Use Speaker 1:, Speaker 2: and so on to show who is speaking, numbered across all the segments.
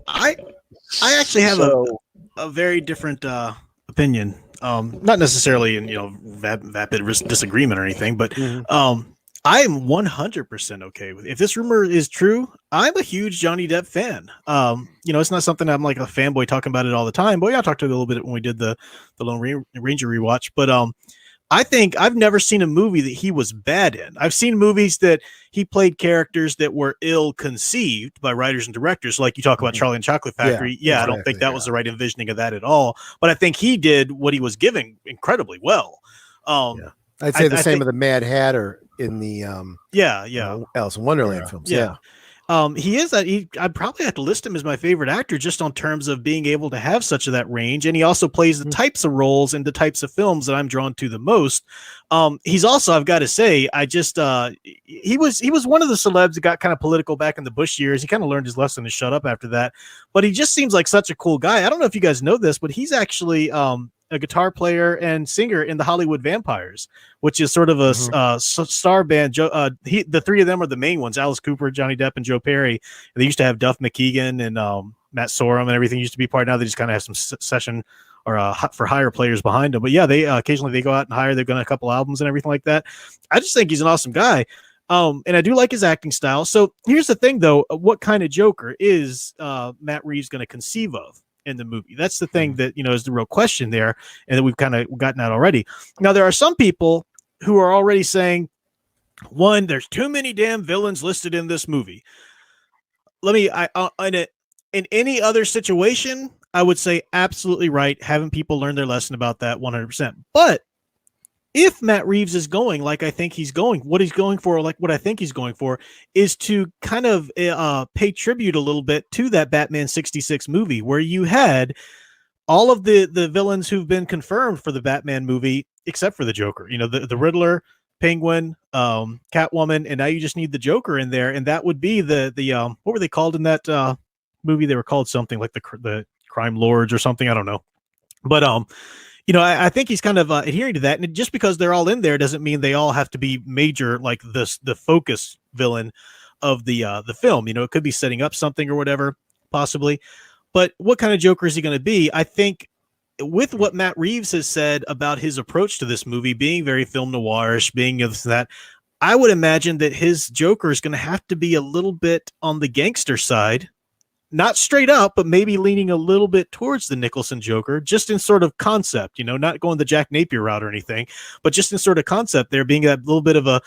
Speaker 1: I actually have a very different opinion. Not necessarily in vapid disagreement or anything, but I am 100% okay with if this rumor is true. I'm a huge Johnny Depp fan. It's not something I'm like a fanboy talking about it all the time, but I talked to it a little bit when we did the Lone Ranger rewatch. But I think I've never seen a movie that he was bad in. I've seen movies that he played characters that were ill-conceived by writers and directors. Like you talk about Charlie and Chocolate Factory. Yeah, exactly, I don't think that was the right envisioning of that at all. But I think he did what he was giving incredibly well.
Speaker 2: I'd say the same with the Mad Hatter in the Alice in Wonderland films. Yeah.
Speaker 1: He is that I'd probably have to list him as my favorite actor just on terms of being able to have such of that range. And he also plays the types of roles and the types of films that I'm drawn to the most. He's also, I've got to say, he was one of the celebs that got kind of political back in the Bush years. He kind of learned his lesson to shut up after that, but he just seems like such a cool guy. I don't know if you guys know this, but he's actually, a guitar player and singer in the Hollywood Vampires, which is sort of a star band. The three of them are the main ones: Alice Cooper, Johnny Depp, and Joe Perry. They used to have Duff McKagan and Matt Sorum and everything used to be part. Now they just kind of have some session or for hire players behind them. But yeah, they occasionally they go out and hire. They've done a couple albums and everything like that. I just think he's an awesome guy. And I do like his acting style. So here's the thing, though: what kind of Joker is Matt Reeves going to conceive of in the movie? That's the thing that is the real question there, and that we've kind of gotten at already. Now there are some people who are already saying, one, there's too many damn villains listed in this movie. In any other situation, I would say absolutely right, having people learn their lesson about that 100%. But if Matt Reeves is going like I think he's going, what he's going for, like what I think he's going for, is to kind of pay tribute a little bit to that Batman 66 movie, where you had all of the villains who've been confirmed for the Batman movie, except for the Joker. The Riddler, Penguin, Catwoman, and now you just need the Joker in there, and that would be the what were they called in that movie? They were called something like the Crime Lords or something. I don't know, but I think he's kind of adhering to that, and just because they're all in there doesn't mean they all have to be major, like the focus villain of the film. It could be setting up something or whatever, possibly. But what kind of Joker is he going to be? I think with what Matt Reeves has said about his approach to this movie being very film noirish, being this and that, I would imagine that his Joker is going to have to be a little bit on the gangster side. Not straight up, but maybe leaning a little bit towards the Nicholson Joker, just in sort of concept, not going the Jack Napier route or anything, but just in sort of concept there, being that little bit of a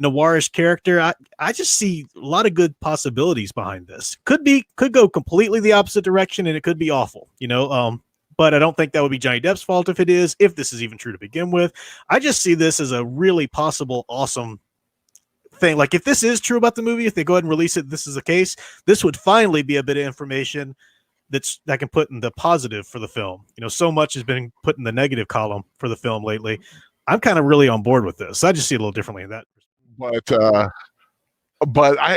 Speaker 1: noirish character. I just see a lot of good possibilities behind this. Could go completely the opposite direction, and it could be awful, but I don't think that would be Johnny Depp's fault if this is even true to begin with. I just see this as a really possible, awesome thing. Like if this is true about the movie, if they go ahead and release it, this is the case, this would finally be a bit of information that can put in the positive for the film. So much has been put in the negative column for the film lately. I'm kind of really on board with this. I just see it a little differently in that.
Speaker 3: But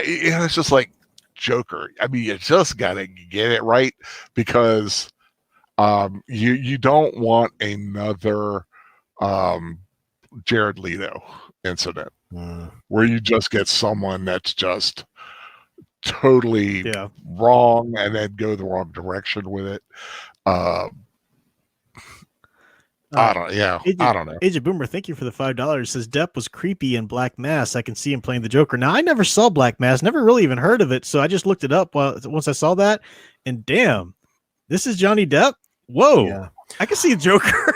Speaker 3: it's just like Joker. I mean, you just gotta get it right, because you don't want another Jared Leto incident where you just get someone that's just totally wrong and then go the wrong direction with it. I don't know.
Speaker 1: Age of Boomer, thank you for the $5. Says Depp was creepy in Black Mass. I can see him playing the Joker. Now, I never saw Black Mass, never really even heard of it, so I just looked it up once I saw that, and damn, this is Johnny Depp? Whoa. Yeah. I can see a Joker.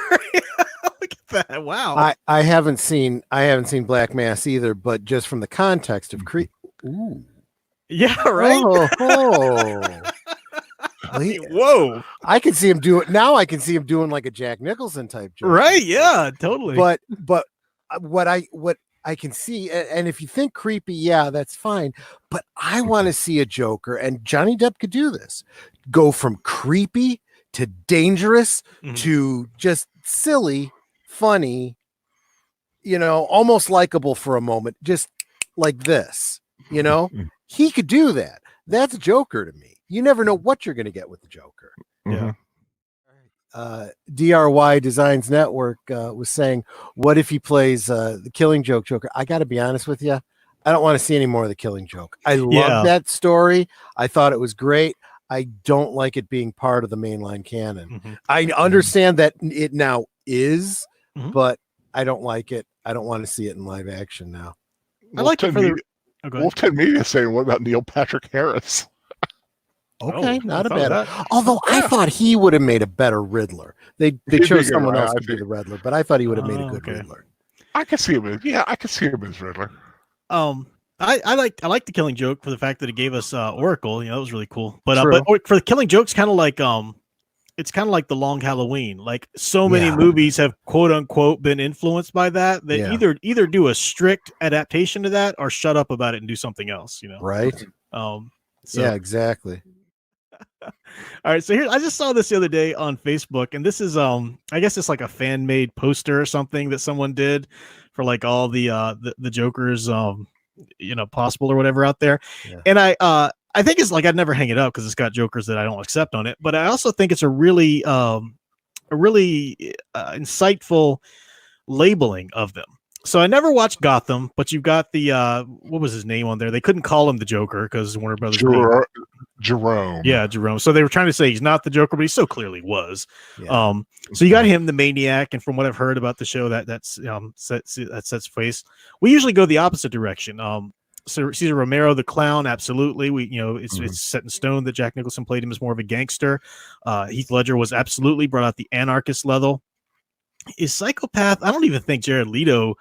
Speaker 1: Look at that. Wow.
Speaker 2: I haven't seen Black Mass either, but just from the context of creep. Ooh.
Speaker 1: Yeah, right. Whoa.
Speaker 2: I can see him do it now. I can see him doing like a Jack Nicholson type Joker.
Speaker 1: Right. Yeah, totally.
Speaker 2: But what I can see, and if you think creepy, yeah, that's fine. But I want to see a Joker, and Johnny Depp could do this. Go from creepy to dangerous to just silly, funny, almost likable for a moment, just like this. He could do that. That's Joker to me. You never know what you're going to get with the Joker.
Speaker 1: Yeah.
Speaker 2: DRY Designs Network was saying, what if he plays the Killing Joke Joker? I got to be honest with you. I don't want to see any more of the Killing Joke. I love that story. I thought it was great. I don't like it being part of the mainline canon.
Speaker 1: Mm-hmm.
Speaker 2: I understand that it now is,
Speaker 1: Mm-hmm.
Speaker 2: but I don't like it. I don't want to see it in live action now.
Speaker 1: I like it for the
Speaker 3: Wolf 10 Media saying, what about Neil Patrick Harris?
Speaker 2: Okay, not a
Speaker 1: bad.
Speaker 2: That. Although I thought he would have made a better Riddler. They chose someone else to be the Riddler, but I thought he would have made a good Riddler.
Speaker 3: I could see him as Riddler.
Speaker 1: I like the Killing Joke for the fact that it gave us Oracle. That was really cool. But for the Killing Joke's kind of like it's kind of like the Long Halloween. Like so many movies have quote unquote been influenced by that. They either do a strict adaptation to that or shut up about it and do something else.
Speaker 2: Right? Yeah, exactly.
Speaker 1: All right, so here I just saw this the other day on Facebook, and this is I guess it's like a fan made poster or something that someone did for like all the Jokers possible or whatever out there. And I think it's like I'd never hang it up because it's got Jokers that I don't accept on it, but I also think it's a really insightful labeling of them. So I never watched Gotham, but you've got the what was his name on there? They couldn't call him the Joker because Warner Brothers.
Speaker 3: Jerome.
Speaker 1: Yeah, Jerome. So they were trying to say he's not the Joker, but he so clearly was. Yeah. So you got him, the Maniac, and from what I've heard about the show, that sets face. We usually go the opposite direction. So Cesar Romero, the Clown, absolutely. It's set in stone that Jack Nicholson played him as more of a gangster. Heath Ledger was absolutely brought out the anarchist level. Is Psychopath? I don't even think Jared Leto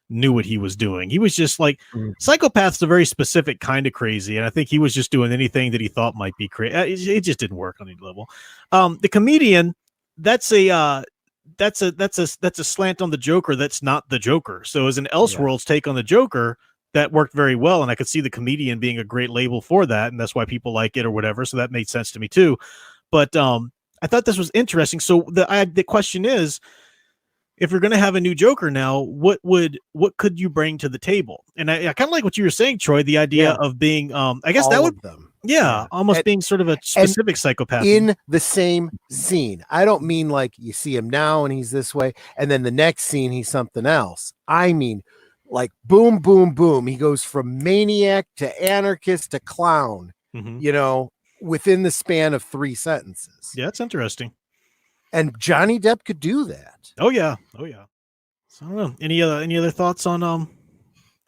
Speaker 1: knew what he was doing. He was just like Psychopath's a very specific kind of crazy, and I think he was just doing anything that he thought might be crazy. It just didn't work on any level. The Comedian, that's a slant on the Joker. That's not the Joker. So as an Elseworlds take on the Joker, that worked very well, and I could see the Comedian being a great label for that, and that's why people like it or whatever. So that made sense to me too. But I thought this was interesting. So the question is, if you're going to have a new Joker now, what could you bring to the table? And I kind of like what you were saying, Troy, the idea of being, I guess all that would, almost being sort of a specific psychopath
Speaker 2: in the same scene. I don't mean like you see him now and he's this way, and then the next scene he's something else. I mean, like boom, boom, boom. He goes from maniac to anarchist to clown, within the span of 3 sentences.
Speaker 1: Yeah, that's interesting.
Speaker 2: And Johnny Depp could do that.
Speaker 1: Oh yeah. So I don't know. Any other thoughts on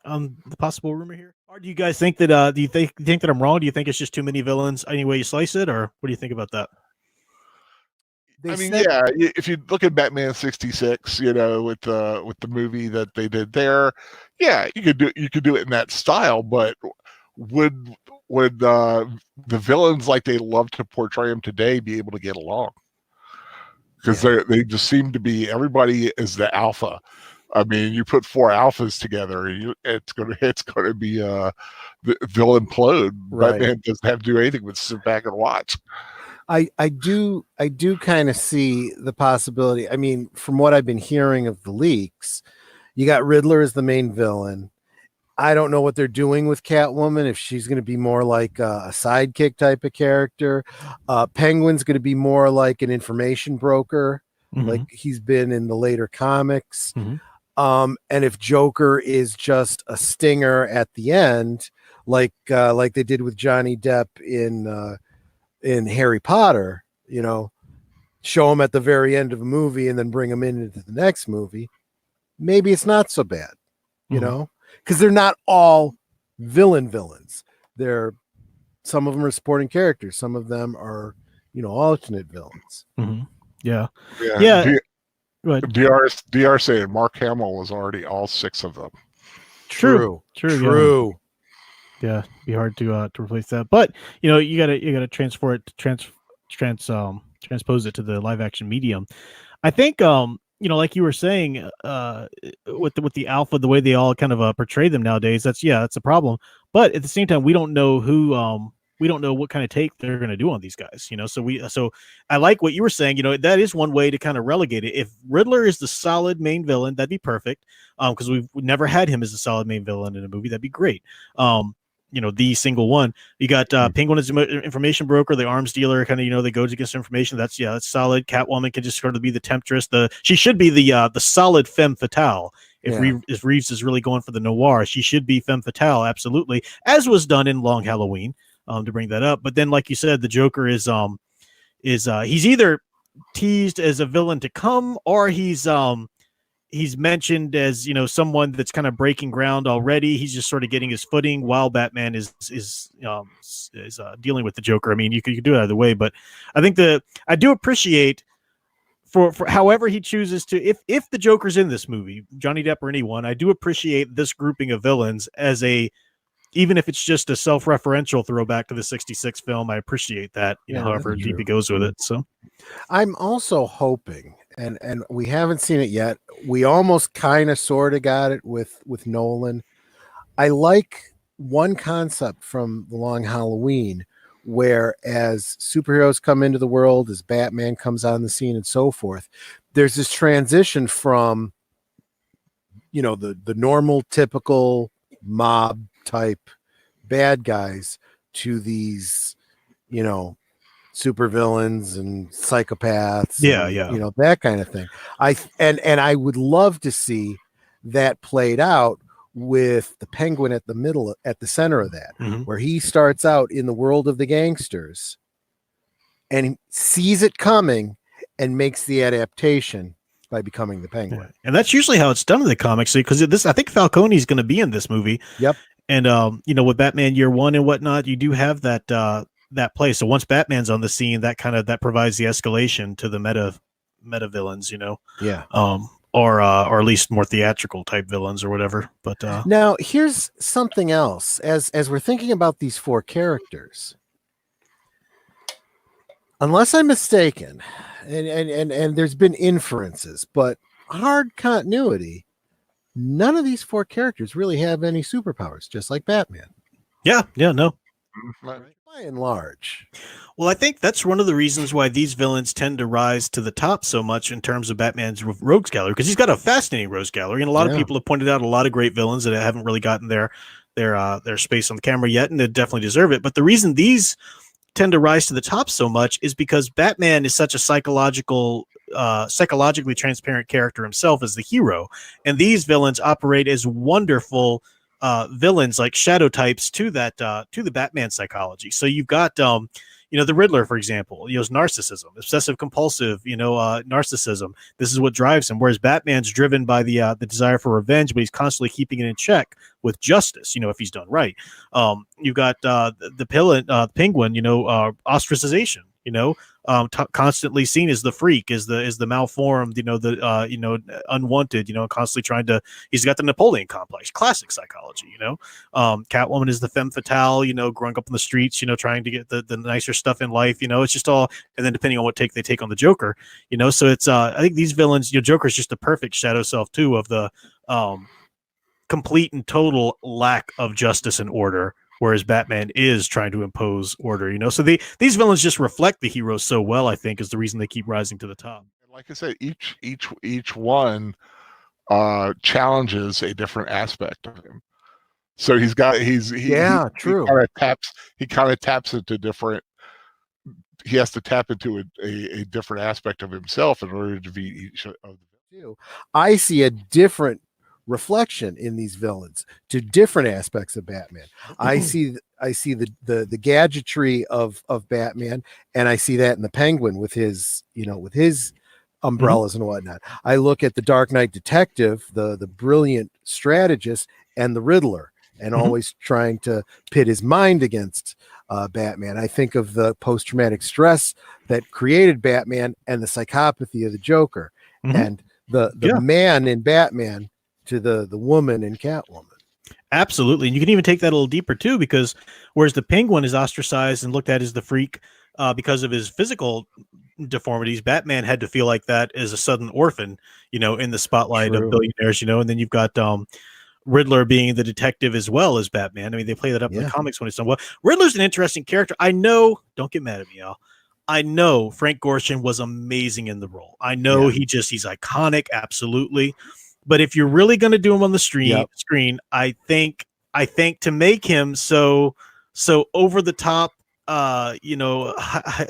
Speaker 1: the possible rumor here? Or do you guys think that do you think that I'm wrong? Do you think it's just too many villains any way you slice it, or what do you think about that?
Speaker 3: If you look at Batman 66, with the movie that they did there, you could do it in that style, but would the villains like they love to portray them today be able to get along? Because they just seem to be, everybody is the alpha. I mean, you put 4 alphas together, it's gonna be they'll implode. Right. Batman doesn't have to do anything but sit back and watch.
Speaker 2: I do kind of see the possibility. I mean, from what I've been hearing of the leaks, you got Riddler as the main villain. I don't know what they're doing with Catwoman, if she's going to be more like a sidekick type of character. Penguin's going to be more like an information broker, like he's been in the later comics. And if Joker is just a stinger at the end, like they did with Johnny Depp in Harry Potter, show him at the very end of a movie and then bring him into the next movie, maybe it's not so bad, because they're not all villains. Some of them are supporting characters. Some of them are, alternate villains.
Speaker 1: Yeah. Go ahead.
Speaker 3: DR saying Mark Hamill was already all 6 of them.
Speaker 2: True.
Speaker 1: Yeah, it'd be hard to replace that. But you gotta transpose it to the live action medium. I think like you were saying, with the alpha, the way they all kind of portray them nowadays, that's a problem. But at the same time, we don't know we don't know what kind of take they're going to do on these guys, So I like what you were saying. That is one way to kind of relegate it. If Riddler is the solid main villain, that'd be perfect. Because we've never had him as a solid main villain in a movie. That'd be great. The single one. You got Penguin as an information broker, the arms dealer, kind of, they go to get some information. That's solid. Catwoman can just sort of be the temptress. She should be the solid femme fatale. If Reeves is really going for the noir, she should be femme fatale, absolutely, as was done in Long Halloween. to bring that up. But then, like you said, the Joker is he's either teased as a villain to come, or he's mentioned as, you know, someone that's kind of breaking ground already. He's just sort of getting his footing while Batman is dealing with the Joker. I mean, you could do it either way, but I think I do appreciate for however he chooses to, if the Joker's in this movie, Johnny Depp or anyone, I do appreciate this grouping of villains as even if it's just a self-referential throwback to the 66 film. I appreciate that, however deep he goes with it. So
Speaker 2: I'm also hoping, and we haven't seen it yet. We almost kind of sort of got it with Nolan. I like one concept from The Long Halloween, where as superheroes come into the world, as Batman comes on the scene and so forth, there's this transition from, the normal, typical mob type bad guys to these, super villains and psychopaths. And, that kind of thing. And I would love to see that played out with the Penguin at the center of that, where he starts out in the world of the gangsters and sees it coming and makes the adaptation by becoming the Penguin.
Speaker 1: Yeah. And that's usually how it's done in the comics, because I think Falcone is going to be in this movie.
Speaker 2: Yep.
Speaker 1: And with Batman Year One and whatnot, you do have that play. So once Batman's on the scene, that provides the escalation to the meta villains,
Speaker 2: Yeah.
Speaker 1: Or at least more theatrical type villains or whatever. But
Speaker 2: now here's something else. As we're thinking about these four characters, unless I'm mistaken, and there's been inferences, but hard continuity, none of these four characters really have any superpowers, just like Batman.
Speaker 1: Yeah, no.
Speaker 2: By and large.
Speaker 1: Well, I think that's one of the reasons why these villains tend to rise to the top so much in terms of Batman's rogues gallery, because he's got a fascinating rogues gallery, and a lot of people have pointed out a lot of great villains that haven't really gotten their space on the camera yet, and they definitely deserve it. But the reason these tend to rise to the top so much is because Batman is such a psychologically transparent character himself as the hero, and these villains operate as wonderful villains, like shadow types to the Batman psychology. So you've got the Riddler, for example, is narcissism, obsessive compulsive, narcissism. This is what drives him. Whereas Batman's driven by the desire for revenge, but he's constantly keeping it in check with justice, if he's done right. You've got the Penguin, ostracization, constantly seen as the freak, as the malformed, unwanted, constantly he's got the Napoleon complex, classic psychology, Catwoman is the femme fatale, growing up in the streets, trying to get the nicer stuff in life, it's just all, and then depending on what take they take on the Joker, so it's, I think these villains, Joker's just the perfect shadow self too of the complete and total lack of justice and order, whereas Batman is trying to impose order, so these villains just reflect the heroes so well, I think, is the reason they keep rising to the top.
Speaker 3: Like I said, each one challenges a different aspect of him. So he
Speaker 2: true.
Speaker 3: He kind of taps into different. He has to tap into a different aspect of himself in order to be each of them.
Speaker 2: I see a different reflection in these villains to different aspects of Batman. I see the gadgetry of Batman, and I see that in the Penguin with his umbrellas and whatnot. I look at the Dark Knight detective, the brilliant strategist, and the Riddler, and always trying to pit his mind against Batman. I think of the post-traumatic stress that created Batman and the psychopathy of the Joker, and the man in Batman to the woman in Catwoman.
Speaker 1: Absolutely. And you can even take that a little deeper too, because whereas the Penguin is ostracized and looked at as the freak because of his physical deformities, Batman had to feel like that as a sudden orphan, in the spotlight of billionaires, and then you've got Riddler being the detective as well as Batman. I mean, they play that up in the comics when it's done well. Riddler's an interesting character. I know, don't get mad at me, y'all. I know Frank Gorshin was amazing in the role. I know he's iconic, absolutely. But if you're really going to do him on the screen, I think to make him so over the top,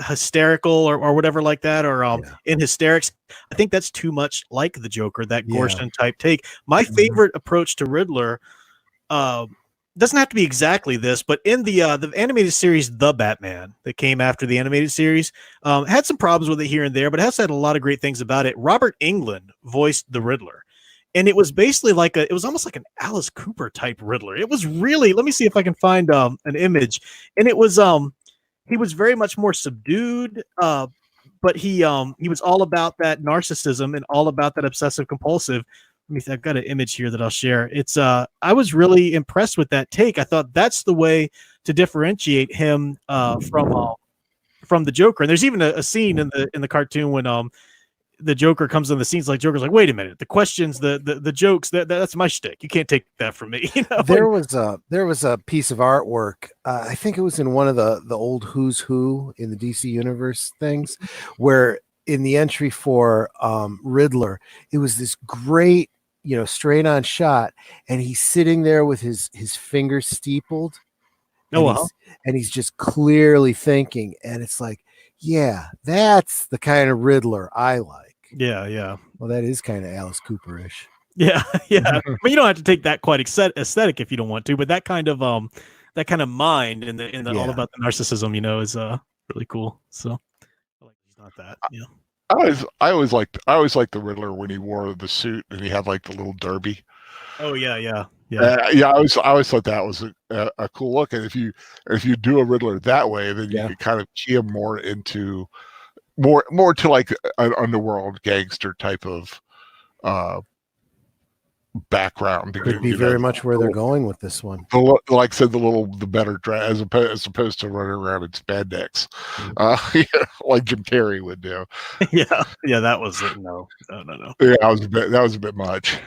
Speaker 1: hysterical or whatever like that, or in hysterics, I think that's too much like the Joker, that Gorshin type take. My favorite approach to Riddler, doesn't have to be exactly this, but in the animated series The Batman that came after the animated series, had some problems with it here and there, but it has had a lot of great things about it. Robert Englund voiced the Riddler, and it was basically it was almost like an Alice Cooper type Riddler. It was really, let me see if I can find an image, and it was he was very much more subdued, but he was all about that narcissism and all about that obsessive compulsive. Let me see, I've got an image here that I'll share. It's I was really impressed with that take. I thought that's the way to differentiate him from the Joker. And there's even a scene in the cartoon when the Joker comes on the scenes, like Joker's like, wait a minute, the questions, the jokes, that's my shtick. You can't take that from me. You know?
Speaker 2: There was a piece of artwork. I think it was in one of the old Who's Who in the DC Universe things, where in the entry for Riddler, it was this great, straight on shot, and he's sitting there with his fingers steepled. And he's just clearly thinking, and it's like, yeah, that's the kind of Riddler I like.
Speaker 1: Yeah.
Speaker 2: Well, that is kind of Alice Cooper-ish.
Speaker 1: Yeah. But you don't have to take that quite aesthetic if you don't want to. But that kind of mind and the all about the narcissism, is really cool. So he's not that. Yeah.
Speaker 3: I always liked the Riddler when he wore the suit and he had like the little derby.
Speaker 1: Oh yeah.
Speaker 3: I always thought that was a cool look. And if you do a Riddler that way, then you could kind of key him more into more to like an underworld gangster type of background.
Speaker 2: Could be very much where they're going with this one.
Speaker 3: Like I said, the better dress as opposed to running around in spandex, like Jim Carrey would do.
Speaker 1: Yeah, that was it. No.
Speaker 3: Yeah, that was a bit much.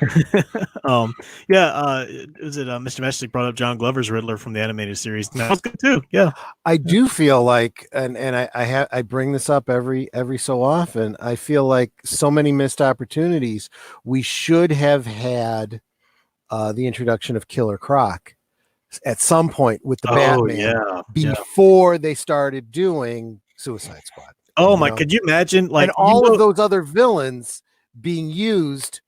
Speaker 1: Was it Mr. Messick brought up John Glover's Riddler from the animated series? That was good too. Yeah,
Speaker 2: I do feel like, and I bring this up every so often. I feel like so many missed opportunities. We should have had the introduction of Killer Croc at some point with the Batman before they started doing Suicide Squad.
Speaker 1: Oh my! Could you imagine
Speaker 2: and all of those other villains being used,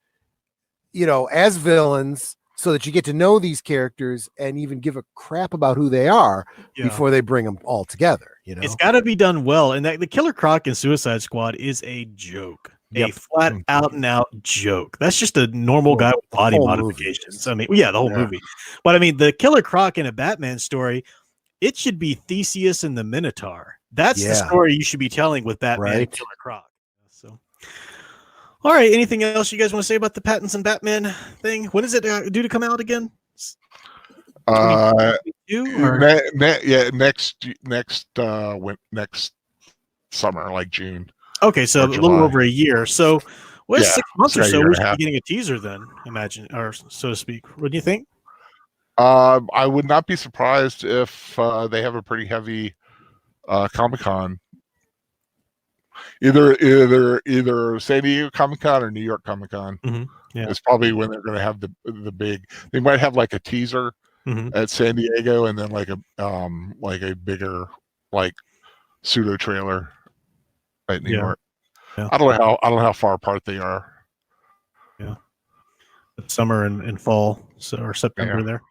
Speaker 2: as villains, so that you get to know these characters and even give a crap about who they are before they bring them all together.
Speaker 1: It's got to be done well, and the Killer Croc in Suicide Squad is a joke. A flat out and out joke. That's just a normal guy with body modifications. I mean, the whole movie. But I mean, the Killer Croc in a Batman story, it should be Theseus and the Minotaur. That's the story you should be telling with Batman and Killer Croc. So, all right. Anything else you guys want to say about the Pattinson Batman thing? When is it due to come out again?
Speaker 3: Next summer, like June.
Speaker 1: Okay, so a little over a year. So, 6 months or so, we should be getting a teaser then, imagine, or so to speak. What do you think?
Speaker 3: I would not be surprised if they have a pretty heavy Comic-Con. Either San Diego Comic-Con or New York Comic-Con.
Speaker 1: Mm-hmm. Yeah.
Speaker 3: It's probably when they're going to have the big. They might have like a teaser at San Diego, and then like a bigger like pseudo trailer at New York.
Speaker 1: Yeah.
Speaker 3: I don't know how far apart they are.
Speaker 1: Yeah, summer and fall, or September there.